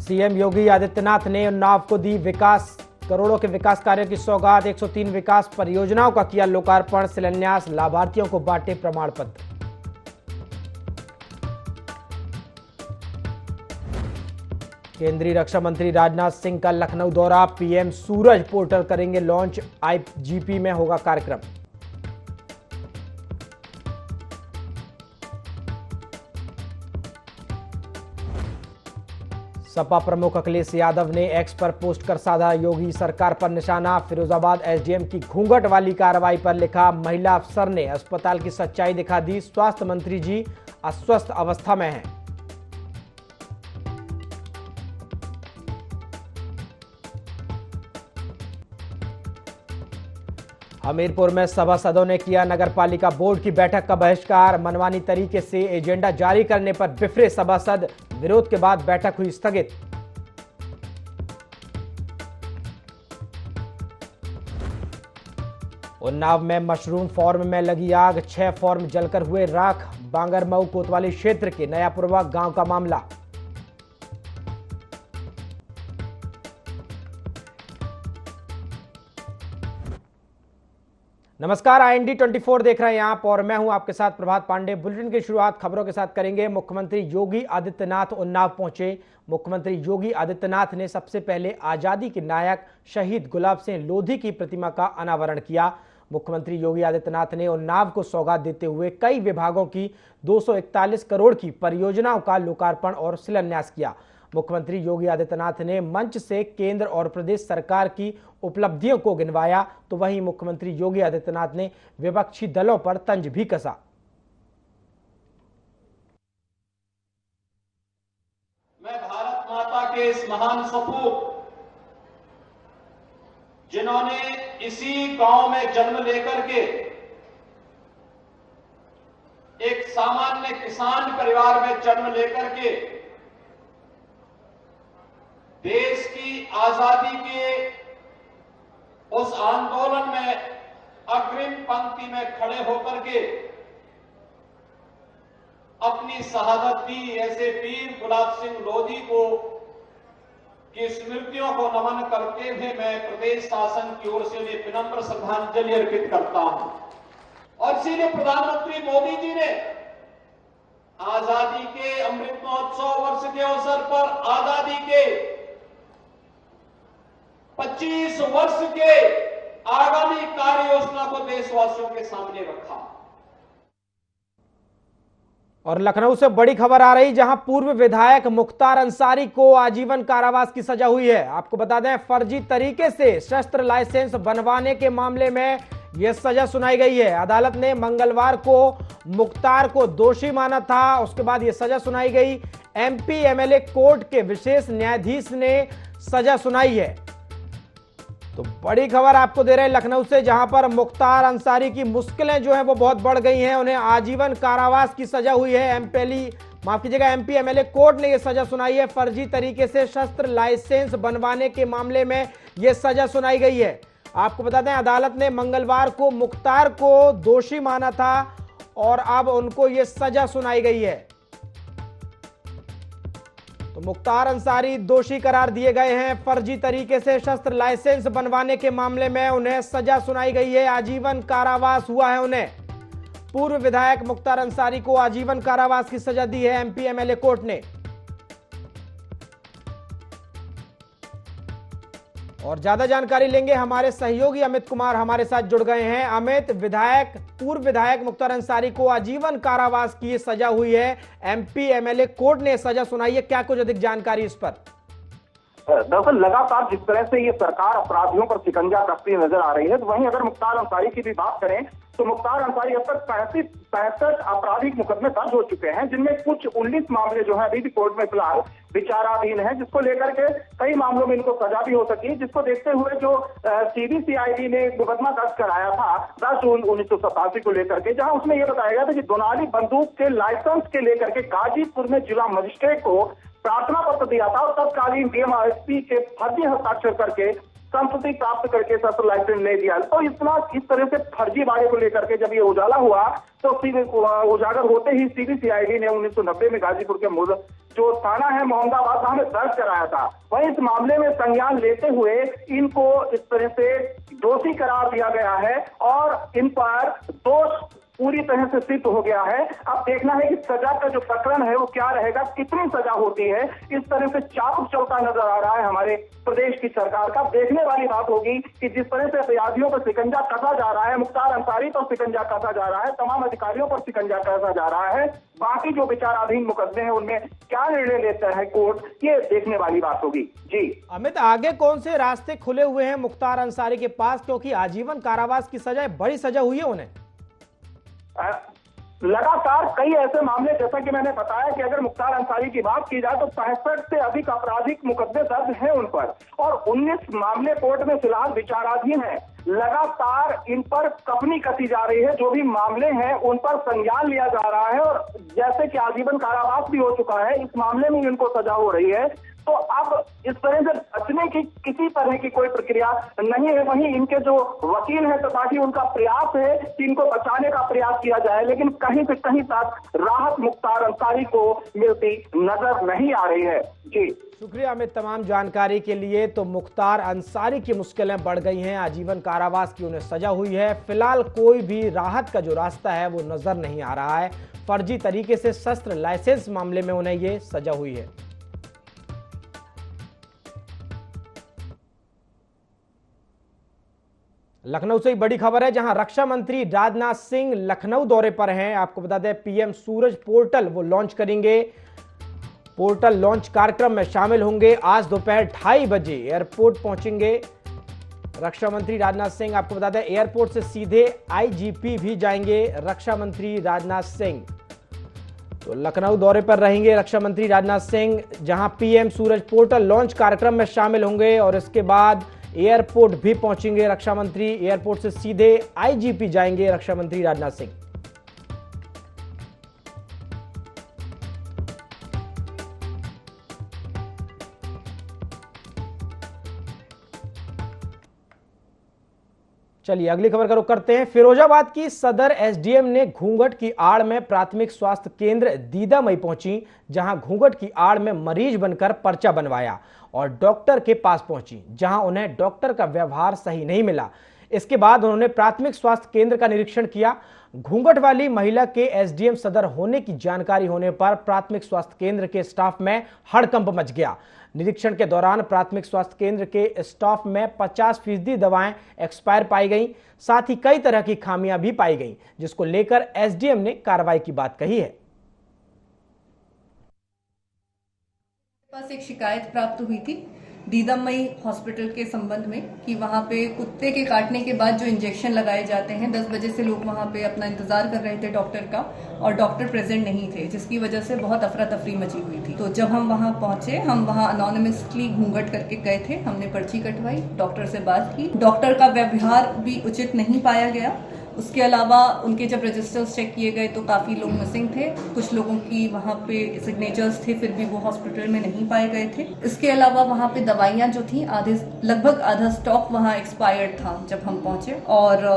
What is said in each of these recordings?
CM Yogi Adityanath ने उन्नाव को दी करोड़ों के विकास कार्यों की सौगात। 103 विकास परियोजनाओं का किया लोकार्पण, शिलान्यास, लाभार्थियों को बांटे प्रमाण पत्र। केंद्रीय रक्षा मंत्री राजनाथ सिंह का लखनऊ दौरा, पीएम सूरज पोर्टल करेंगे लॉन्च, आईजीपी में होगा कार्यक्रम। सपा प्रमुख अखिलेश यादव ने एक्स पर पोस्ट कर साधा योगी सरकार पर निशाना। फिरोजाबाद एसडीएम की घूंघट वाली कार्रवाई पर लिखा, महिला अफसर ने अस्पताल की सच्चाई दिखा दी, स्वास्थ्य मंत्री जी अस्वस्थ अवस्था में हैं। हमीरपुर में सभासदों ने किया नगरपालिका बोर्ड की बैठक का बहिष्कार। मनमानी तरीके से एजेंडा जारी करने पर बिफरे सभासद, विरोध के बाद बैठक हुई स्थगित। उन्नाव में मशरूम फार्म में लगी आग, 6 फार्म जलकर हुए राख। बांगरमऊ कोतवाली क्षेत्र के नयापुरवा गांव का मामला। नमस्कार, IND 24 देख रहे हैं आप और मैं हूं आपके साथ प्रभात पांडे। बुलेटिन की शुरुआत खबरों के साथ करेंगे। मुख्यमंत्री योगी आदित्यनाथ उन्नाव पहुंचे। मुख्यमंत्री योगी आदित्यनाथ ने सबसे पहले आजादी के नायक शहीद गुलाब सिंह लोधी की प्रतिमा का अनावरण किया। मुख्यमंत्री योगी आदित्यनाथ ने उन्नाव को सौगात देते हुए कई विभागों की 241 करोड़ की परियोजनाओं का लोकार्पण और शिलान्यास किया। मुख्यमंत्री योगी आदित्यनाथ ने मंच से केंद्र और प्रदेश सरकार की उपलब्धियों को गिनवाया, तो वहीं मुख्यमंत्री योगी आदित्यनाथ ने विपक्षी दलों पर तंज भी कसा। मैं भारत माता के इस महान सपूत, जिन्होंने इसी गांव में जन्म लेकर के एक सामान्य किसान परिवार में जन्म लेकर के देश की आजादी के उस आंदोलन में अग्रिम पंक्ति में खड़े होकर के अपनी शहादत दी, ऐसे वीर गुलाब सिंह लोधी को की स्मृतियों को नमन करते हुए मैं प्रदेश शासन की ओर से उन्हें विनम्र श्रद्धांजलि अर्पित करता हूं। और इसीलिए प्रधानमंत्री मोदी जी ने आजादी के अमृत महोत्सव वर्ष के अवसर पर आजादी के 25 वर्ष के आगामी कार्य योजना को देशवासियों के सामने रखा। और लखनऊ से बड़ी खबर आ रही, जहां पूर्व विधायक मुख्तार अंसारी को आजीवन कारावास की सजा हुई है। आपको बता दें, फर्जी तरीके से शस्त्र लाइसेंस बनवाने के मामले में यह सजा सुनाई गई है। अदालत ने मंगलवार को मुख्तार को दोषी माना था, उसके बाद यह सजा सुनाई गई। MP MLA कोर्ट के विशेष न्यायाधीश ने सजा सुनाई है। तो बड़ी खबर आपको दे रहे हैं लखनऊ से, जहां पर मुख्तार अंसारी की मुश्किलें जो है वो बहुत बढ़ गई हैं। उन्हें आजीवन कारावास की सजा हुई है। MP MLA कोर्ट ने यह सजा सुनाई है। फर्जी तरीके से शस्त्र लाइसेंस बनवाने के मामले में यह सजा सुनाई गई है। आपको बता दें, अदालत ने मंगलवार को मुख्तार को दोषी माना था और अब उनको यह सजा सुनाई गई है। तो मुख्तार अंसारी दोषी करार दिए गए हैं। फर्जी तरीके से शस्त्र लाइसेंस बनवाने के मामले में उन्हें सजा सुनाई गई है। आजीवन कारावास हुआ है उन्हें। पूर्व विधायक मुख्तार अंसारी को आजीवन कारावास की सजा दी है MP MLA कोर्ट ने। और ज्यादा जानकारी लेंगे, हमारे सहयोगी अमित कुमार हमारे साथ जुड़ गए हैं। अमित, पूर्व विधायक मुख्तार अंसारी को आजीवन कारावास की सजा हुई है। MP MLA कोर्ट ने सजा सुनाई है, क्या कुछ अधिक जानकारी इस पर? दरअसल लगातार जिस तरह से ये सरकार अपराधियों पर शिकंजा कसती नजर आ रही है, तो वहीं अगर मुख्तार अंसारी की भी बात करें तो मुख्तार अंसारी अब तक 65 आपराधिक मुकदमे दर्ज हो चुके हैं, जिनमें कुछ 19 मामले जो है अभी भी कोर्ट में फिलहाल विचाराधीन है, जिसको लेकर के कई मामलों में इनको सजा भी हो सकी। जिसको देखते हुए जो CBCID ने मुकदमा दर्ज कराया था 10 जून 1987 को लेकर के, जहां उसमें यह बताया गया था कि दोनाली बंदूक के लाइसेंस के लेकर के गाजीपुर में जिला मजिस्ट्रेट को प्रार्थना पत्र दिया था और तत्कालीन DMSP के फर्जी हस्ताक्षर करके संपत्ति प्राप्त करके शस्त्र लाइसेंस ले दिया। तो इस तरह से फर्जीवाड़े को लेकर के जब ये उजाला हुआ तो उजागर होते ही सीबीसीआईडी ने 1990 में गाजीपुर के जो थाना है मोहम्मदाबाद, वहां में दर्ज कराया था। वहीं इस मामले में संज्ञान लेते हुए इनको इस तरह से दोषी करार दिया गया है और इन पर दोष पूरी तरह से सिद्ध हो गया है। अब देखना है कि सजा का जो प्रकरण है वो क्या रहेगा, कितनी सजा होती है। इस तरह से चाप चलता नजर आ रहा है हमारे प्रदेश की सरकार का। देखने वाली बात होगी कि जिस तरह से अपराधियों पर शिकंजा कसा जा रहा है, मुख्तार अंसारी पर शिकंजा कसा जा रहा है, तमाम अधिकारियों पर शिकंजा कसा जा रहा है, बाकी जो विचाराधीन मुकदमे हैं उनमें क्या निर्णय लेता है कोर्ट, ये देखने वाली बात होगी। जी अमित, आगे कौन से रास्ते खुले हुए हैं मुख्तार अंसारी के पास, क्योंकि आजीवन कारावास की सजा, बड़ी सजा हुई है उन्हें? लगातार कई ऐसे मामले, जैसा कि मैंने बताया कि अगर मुख्तार अंसारी की बात की जाए तो 65 से अधिक आपराधिक मुकदमे दर्ज हैं उन पर और 19 मामले कोर्ट में फिलहाल विचाराधीन है। लगातार इन पर कपनी कसी जा रही है, जो भी मामले हैं उन पर संज्ञान लिया जा रहा है और जैसे कि आजीवन कारावास भी हो चुका है, इस मामले में इनको सजा हो रही है। तो अब इस तरह से बचने की किसी तरह की कोई प्रक्रिया नहीं है। वहीं इनके जो वकील हैं तो ताकि उनका प्रयास है कि इनको बचाने का प्रयास किया जाए, लेकिन कहीं से कहीं तक राहत मुख्तार अंसारी को मिलती नजर नहीं आ रही है। जी शुक्रिया अमित तमाम जानकारी के लिए। तो मुख्तार अंसारी की मुश्किलें बढ़ गई हैं, आजीवन कारावास की उन्हें सजा हुई है। फिलहाल कोई भी राहत का जो रास्ता है वो नजर नहीं आ रहा है। फर्जी तरीके से शस्त्र लाइसेंस मामले में उन्हें ये सजा हुई है। लखनऊ से एक बड़ी खबर है, जहां रक्षा मंत्री राजनाथ सिंह लखनऊ दौरे पर हैं। आपको बता दें पीएम सूरज पोर्टल वो लॉन्च करेंगे। पोर्टल लॉन्च कार्यक्रम में शामिल होंगे। आज दोपहर 2:30 बजे एयरपोर्ट पहुंचेंगे रक्षा मंत्री राजनाथ सिंह। आपको बता दें एयरपोर्ट से सीधे आईजीपी भी जाएंगे रक्षा मंत्री राजनाथ सिंह। तो लखनऊ दौरे पर रहेंगे रक्षा मंत्री राजनाथ सिंह, जहां पीएम सूरज पोर्टल लॉन्च कार्यक्रम में शामिल होंगे और इसके बाद एयरपोर्ट भी पहुंचेंगे रक्षा मंत्री। एयरपोर्ट से सीधे आईजीपी जाएंगे रक्षा मंत्री राजनाथ सिंह। चलिए अगली खबर का रुख करते हैं। फिरोजाबाद की सदर एसडीएम ने घूंघट की आड़ में प्राथमिक स्वास्थ्य केंद्र दीदामई पहुंची, जहां घूंघट की आड़ में मरीज बनकर पर्चा बनवाया और डॉक्टर के पास पहुंची, जहां उन्हें डॉक्टर का व्यवहार सही नहीं मिला। इसके बाद उन्होंने प्राथमिक स्वास्थ्य केंद्र का निरीक्षण किया। घूंघट वाली महिला के एसडीएम सदर होने की जानकारी होने पर प्राथमिक स्वास्थ्य केंद्र के स्टाफ में हड़कंप मच गया। निरीक्षण के दौरान प्राथमिक स्वास्थ्य केंद्र के स्टाफ में 50% दवाएं एक्सपायर पाई गई, साथ ही कई तरह की खामियां भी पाई गई, जिसको लेकर एसडीएम ने कार्रवाई की बात कही है। पास एक शिकायत प्राप्त हुई थी दीदामई हॉस्पिटल के संबंध में कि वहां पे कुत्ते के काटने के बाद जो इंजेक्शन लगाए जाते हैं, 10 बजे से लोग वहां पे अपना इंतजार कर रहे थे डॉक्टर का और डॉक्टर प्रेजेंट नहीं थे, जिसकी वजह से बहुत अफरा तफरी मची हुई थी। तो जब हम वहां पहुंचे, हम वहां अनोनिमसली घूंघट करके गए थे, हमने पर्ची कटवाई, डॉक्टर से बात की। डॉक्टर का व्यवहार भी उचित नहीं पाया गया। उसके अलावा उनके जब रजिस्टर्स चेक किए गए तो काफ़ी लोग मिसिंग थे, कुछ लोगों की वहाँ पे सिग्नेचर्स थे, फिर भी वो हॉस्पिटल में नहीं पाए गए थे। इसके अलावा वहाँ पे दवाइयाँ जो थी लगभग आधा स्टॉक वहाँ एक्सपायर्ड था जब हम पहुँचे, और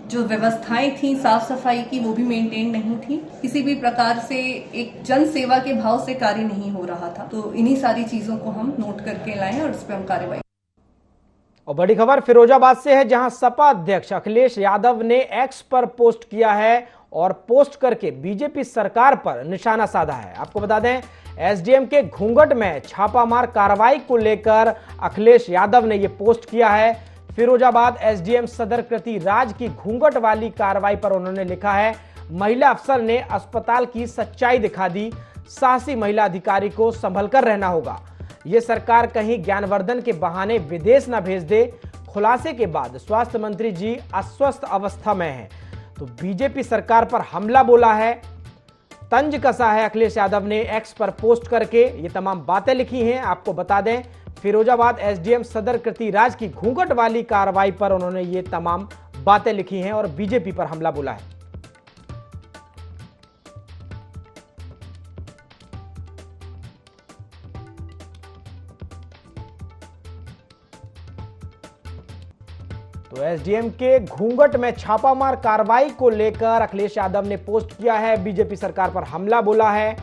जो व्यवस्थाएं थी साफ सफाई की वो भी मेंटेन नहीं थी। किसी भी प्रकार से एक जन सेवा के भाव से कार्य नहीं हो रहा था। तो इन्हीं सारी चीज़ों को हम नोट करके लाए और उस पर हम कार्रवाई। और बड़ी खबर फिरोजाबाद से है, जहां सपा अध्यक्ष अखिलेश यादव ने एक्स पर पोस्ट किया है और पोस्ट करके बीजेपी सरकार पर निशाना साधा है। आपको बता दें एसडीएम के घूंघट में छापामार कार्रवाई को लेकर अखिलेश यादव ने यह पोस्ट किया है। फिरोजाबाद एसडीएम सदर कृति राज की घूंघट वाली कार्रवाई पर उन्होंने लिखा है, महिला अफसर ने अस्पताल की सच्चाई दिखा दी, साहसी महिला अधिकारी को संभल कर रहना होगा। ये सरकार कहीं ज्ञानवर्धन के बहाने विदेश ना भेज दे। खुलासे के बाद स्वास्थ्य मंत्री जी अस्वस्थ अवस्था में हैं, तो बीजेपी सरकार पर हमला बोला है, तंज कसा है अखिलेश यादव ने एक्स पर पोस्ट करके ये तमाम बातें लिखी हैं। आपको बता दें फिरोजाबाद एसडीएम सदर कृति राज की घूंघट वाली कार्रवाई पर उन्होंने ये तमाम बातें लिखी हैं और बीजेपी पर हमला बोला है। तो एसडीएम के घूंघट में छापामार कार्रवाई को लेकर अखिलेश यादव ने पोस्ट किया है, बीजेपी सरकार पर हमला बोला है।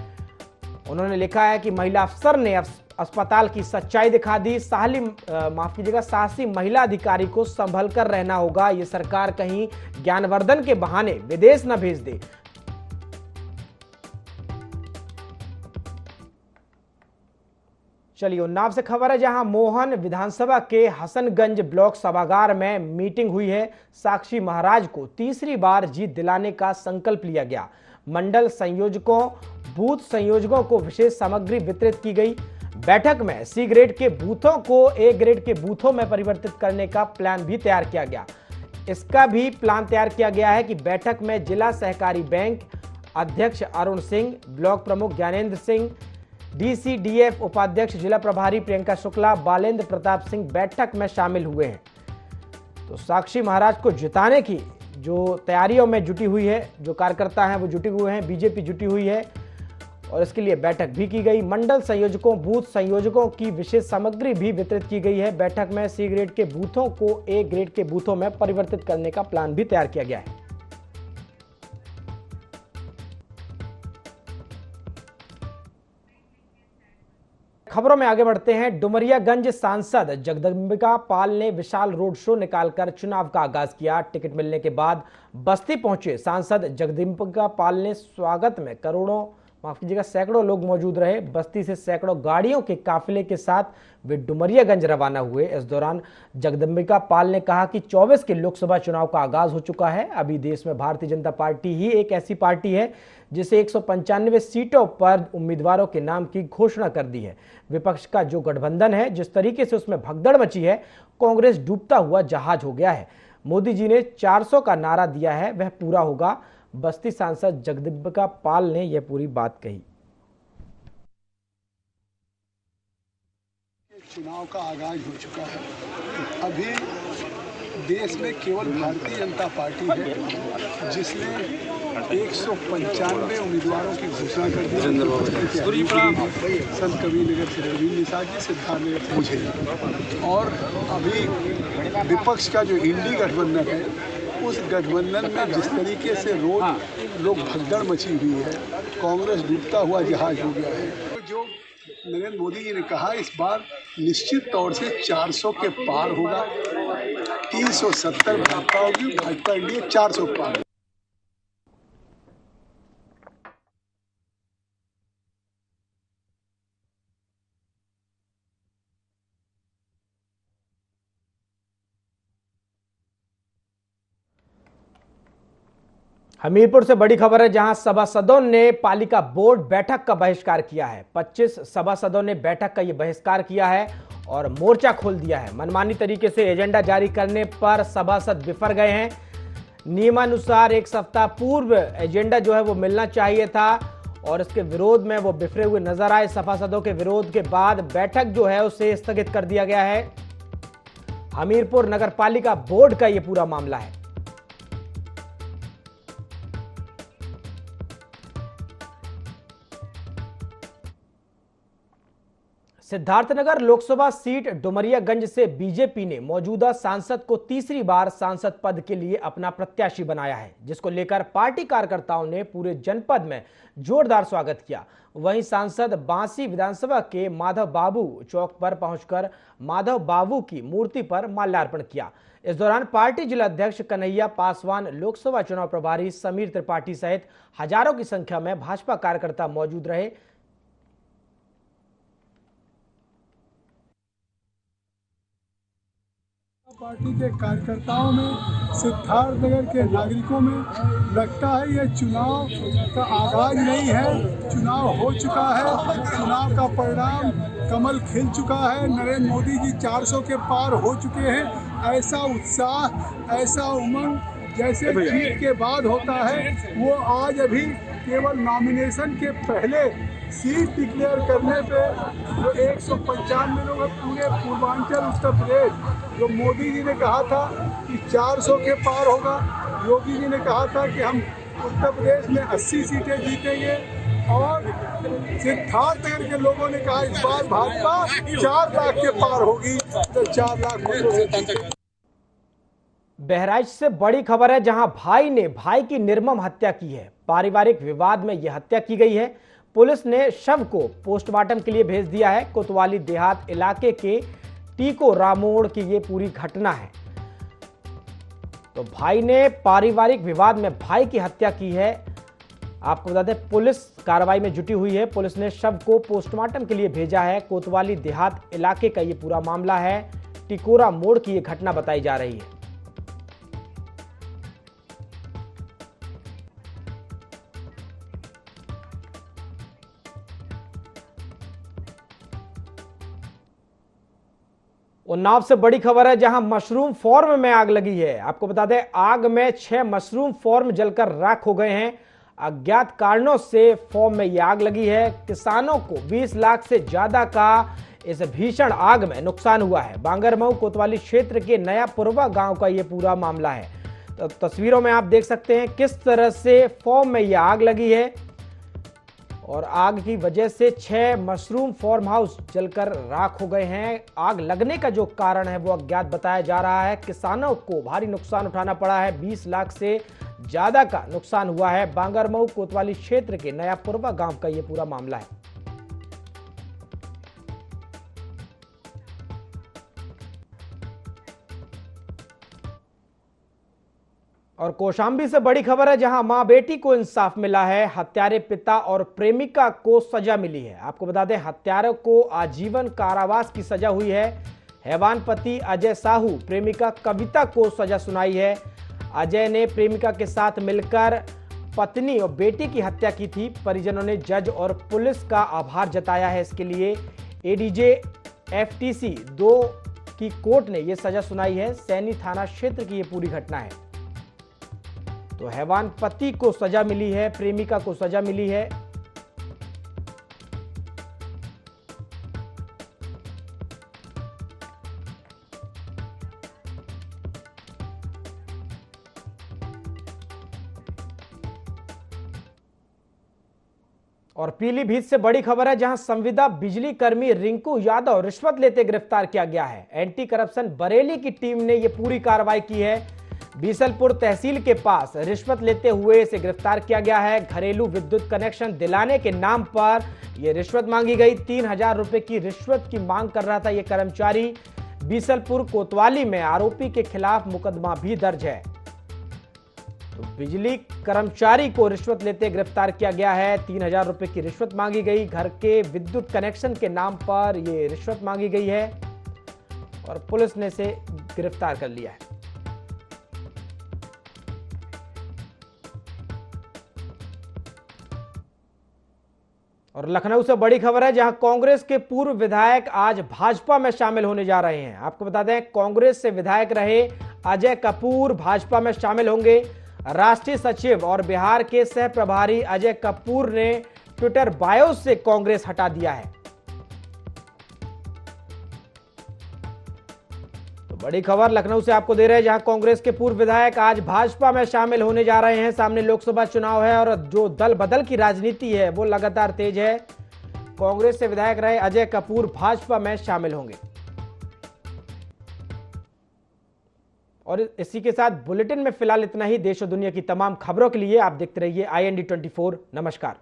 उन्होंने लिखा है कि महिला अफसर ने अस्पताल की सच्चाई दिखा दी, साहसी महिला अधिकारी को संभल कर रहना होगा, ये सरकार कहीं ज्ञानवर्धन के बहाने विदेश न भेज दे। चलिए उन्नाव से खबर है, जहां मोहन विधानसभा के हसनगंज ब्लॉक सभागार में मीटिंग हुई है। साक्षी महाराज को तीसरी बार जीत दिलाने का संकल्प लिया गया। मंडल संयोजकों, बूथ संयोजकों को विशेष सामग्री वितरित की गई। बैठक में सी ग्रेड के बूथों को ए ग्रेड के बूथों में परिवर्तित करने का प्लान भी तैयार किया गया। इसका भी प्लान तैयार किया गया है कि बैठक में जिला सहकारी बैंक अध्यक्ष अरुण सिंह, ब्लॉक प्रमुख ज्ञानेंद्र सिंह, डीसीडीएफ उपाध्यक्ष जिला प्रभारी प्रियंका शुक्ला, बालेंद्र प्रताप सिंह बैठक में शामिल हुए हैं। तो साक्षी महाराज को जिताने की जो तैयारियों में जुटी हुई है, जो कार्यकर्ता हैं वो जुटे हुए हैं, बीजेपी जुटी हुई है और इसके लिए बैठक भी की गई। मंडल संयोजकों, बूथ संयोजकों की विशेष सामग्री भी वितरित की गई है। बैठक में सी ग्रेड के बूथों को ए ग्रेड के बूथों में परिवर्तित करने का प्लान भी तैयार किया गया है। खबरों में आगे बढ़ते हैं। डुमरियागंज सांसद जगदम्बिका पाल ने विशाल रोड शो निकालकर चुनाव का आगाज किया। टिकट मिलने के बाद बस्ती पहुंचे सांसद जगदम्बिका पाल ने स्वागत में सैकड़ों लोग मौजूद रहे। बस्ती से सैकड़ों गाड़ियों के काफिले के साथ वे डुमरियागंज रवाना हुए। इस दौरान जगदम्बिका पाल ने कहा कि 24 के लोकसभा चुनाव का आगाज हो चुका है। अभी देश में भारतीय जनता पार्टी ही एक ऐसी पार्टी है जिसे 195 सीटों पर उम्मीदवारों के नाम की घोषणा कर दी है। विपक्ष का जो गठबंधन है, जिस तरीके से उसमें भगदड़ मची है, कांग्रेस डूबता हुआ जहाज हो गया है। मोदी जी ने 400 का नारा दिया है, वह पूरा होगा। बस्ती सांसद जगदम्बिका पाल ने यह पूरी बात कही। चुनाव का आगाज हो चुका है। अभी देश में केवल भारतीय जनता पार्टी है जिसने 195 उम्मीदवारों की घोषणा कर दी। संत कबीरनगर से प्रवीण निषाद जी, सिद्धार्थनगर से मुझे, और अभी विपक्ष का जो इंडी गठबंधन है, उस गठबंधन में जिस तरीके से रोज लोग भगदड़ मची हुई है, कांग्रेस डूबता हुआ जहाज हो गया है। जो नरेंद्र मोदी जी ने कहा, इस बार निश्चित तौर से 400 के पार होगा। 370 भाजपा होगी, भाजपा इंडिया 400 पार। हमीरपुर से बड़ी खबर है, जहां सभासदों ने पालिका बोर्ड बैठक का बहिष्कार किया है। 25 सभासदों ने बैठक का यह बहिष्कार किया है और मोर्चा खोल दिया है। मनमानी तरीके से एजेंडा जारी करने पर सभासद बिफर गए हैं। नियमानुसार एक सप्ताह पूर्व एजेंडा जो है वो मिलना चाहिए था और इसके विरोध में वो बिफरे हुए नजर आए। सभासदों के विरोध के बाद बैठक जो है उसे स्थगित कर दिया गया है। हमीरपुर नगर पालिका बोर्ड का यह पूरा मामला है। सिद्धार्थनगर लोकसभा सीट डुमरियागंज से बीजेपी ने मौजूदा सांसद को तीसरी बार सांसद पद के लिए अपना प्रत्याशी बनाया है, जिसको लेकर पार्टी कार्यकर्ताओं ने पूरे जनपद में जोरदार स्वागत किया। वहीं सांसद बांसी विधानसभा के माधव बाबू चौक पर पहुंचकर माधव बाबू की मूर्ति पर माल्यार्पण किया। इस दौरान पार्टी जिला अध्यक्ष कन्हैया पासवान, लोकसभा चुनाव प्रभारी समीर त्रिपाठी सहित हजारों की संख्या में भाजपा कार्यकर्ता मौजूद रहे। पार्टी के कार्यकर्ताओं में, सिद्धार्थनगर के नागरिकों में लगता है यह चुनाव का आगाज नहीं है, चुनाव हो चुका है। चुनाव का परिणाम कमल खिल चुका है। नरेंद्र मोदी जी 400 के पार हो चुके हैं। ऐसा उत्साह, ऐसा उमंग जैसे जीत के बाद होता है, वो आज अभी केवल नॉमिनेशन के पहले सीट डिक्लेयर करने पे जो 195 लोग पूरे पूर्वांचल उत्तर प्रदेश, जो मोदी जी ने कहा था कि 400 के पार होगा, योगी जी ने कहा था कि हम उत्तर प्रदेश में 80 सीटें जीतेंगे, और सिद्धार्थनगर के लोगों ने कहा इस बार भाजपा 4 लाख के पार होगी, तो 4 लाख वोटों से। बहराइच से बड़ी खबर है, जहां भाई ने भाई की निर्मम हत्या की है। पारिवारिक विवाद में यह हत्या की गई है। पुलिस ने शव को पोस्टमार्टम के लिए भेज दिया है। कोतवाली देहात इलाके के टीको रामोड़ की ये पूरी घटना है। तो भाई ने पारिवारिक विवाद में भाई की हत्या की है। आपको बता दें, पुलिस कार्रवाई में जुटी हुई है। पुलिस ने शव को पोस्टमार्टम के लिए भेजा है। कोतवाली देहात इलाके का ये पूरा मामला है। टिकोरा मोड़ की ये घटना बताई जा रही है। उन्नाव से बड़ी खबर है, जहां मशरूम फार्म में आग लगी है। आपको बता दें, आग में 6 मशरूम फार्म जलकर राख हो गए हैं। अज्ञात कारणों से फार्म में यह आग लगी है। किसानों को 20 लाख से ज्यादा का इस भीषण आग में नुकसान हुआ है। बांगरमऊ कोतवाली क्षेत्र के नया पुरवा गांव का यह पूरा मामला है। तो तस्वीरों में आप देख सकते हैं किस तरह से फार्म में यह आग लगी है और आग की वजह से 6 मशरूम फार्म हाउस जलकर राख हो गए हैं। आग लगने का जो कारण है वो अज्ञात बताया जा रहा है। किसानों को भारी नुकसान उठाना पड़ा है। 20 लाख से ज्यादा का नुकसान हुआ है। बांगरमऊ कोतवाली क्षेत्र के नया पुरवा गांव का ये पूरा मामला है। और कौशाम्बी से बड़ी खबर है, जहां मां बेटी को इंसाफ मिला है। हत्यारे पिता और प्रेमिका को सजा मिली है। आपको बता दें, हत्यारों को आजीवन कारावास की सजा हुई है। हैवान पति अजय साहू प्रेमिका कविता को सजा सुनाई है। अजय ने प्रेमिका के साथ मिलकर पत्नी और बेटी की हत्या की थी। परिजनों ने जज और पुलिस का आभार जताया है। इसके लिए एडीजे एफटीसी 2 की कोर्ट ने यह सजा सुनाई है। सैनी थाना क्षेत्र की यह पूरी घटना है। तो हैवान पति को सजा मिली है, प्रेमिका को सजा मिली है। और पीलीभीत से बड़ी खबर है, जहां संविदा बिजली कर्मी रिंकू यादव रिश्वत लेते गिरफ्तार किया गया है। एंटी करप्शन बरेली की टीम ने यह पूरी कार्रवाई की है। बीसलपुर तहसील के पास रिश्वत लेते हुए इसे गिरफ्तार किया गया है। घरेलू विद्युत कनेक्शन दिलाने के नाम पर यह रिश्वत मांगी गई। 3000 रुपए की रिश्वत की मांग कर रहा था यह कर्मचारी। बीसलपुर कोतवाली में आरोपी के खिलाफ मुकदमा भी दर्ज है। तो बिजली कर्मचारी को रिश्वत लेते गिरफ्तार किया गया है। 3000 रुपए की रिश्वत मांगी गई। घर के विद्युत कनेक्शन के नाम पर यह रिश्वत मांगी गई है और पुलिस ने इसे गिरफ्तार कर लिया है। और लखनऊ से बड़ी खबर है, जहां कांग्रेस के पूर्व विधायक आज भाजपा में शामिल होने जा रहे हैं। आपको बता दें, कांग्रेस से विधायक रहे अजय कपूर भाजपा में शामिल होंगे। राष्ट्रीय सचिव और बिहार के सह प्रभारी अजय कपूर ने ट्विटर बायो से कांग्रेस हटा दिया है। तो बड़ी खबर लखनऊ से आपको दे रहे हैं, जहां कांग्रेस के पूर्व विधायक आज भाजपा में शामिल होने जा रहे हैं। सामने लोकसभा चुनाव है और जो दल बदल की राजनीति है वो लगातार तेज है। कांग्रेस से विधायक रहे अजय कपूर भाजपा में शामिल होंगे। और इसी के साथ बुलेटिन में फिलहाल इतना ही। देश और दुनिया की तमाम खबरों के लिए आप देखते रहिए IND 24। नमस्कार।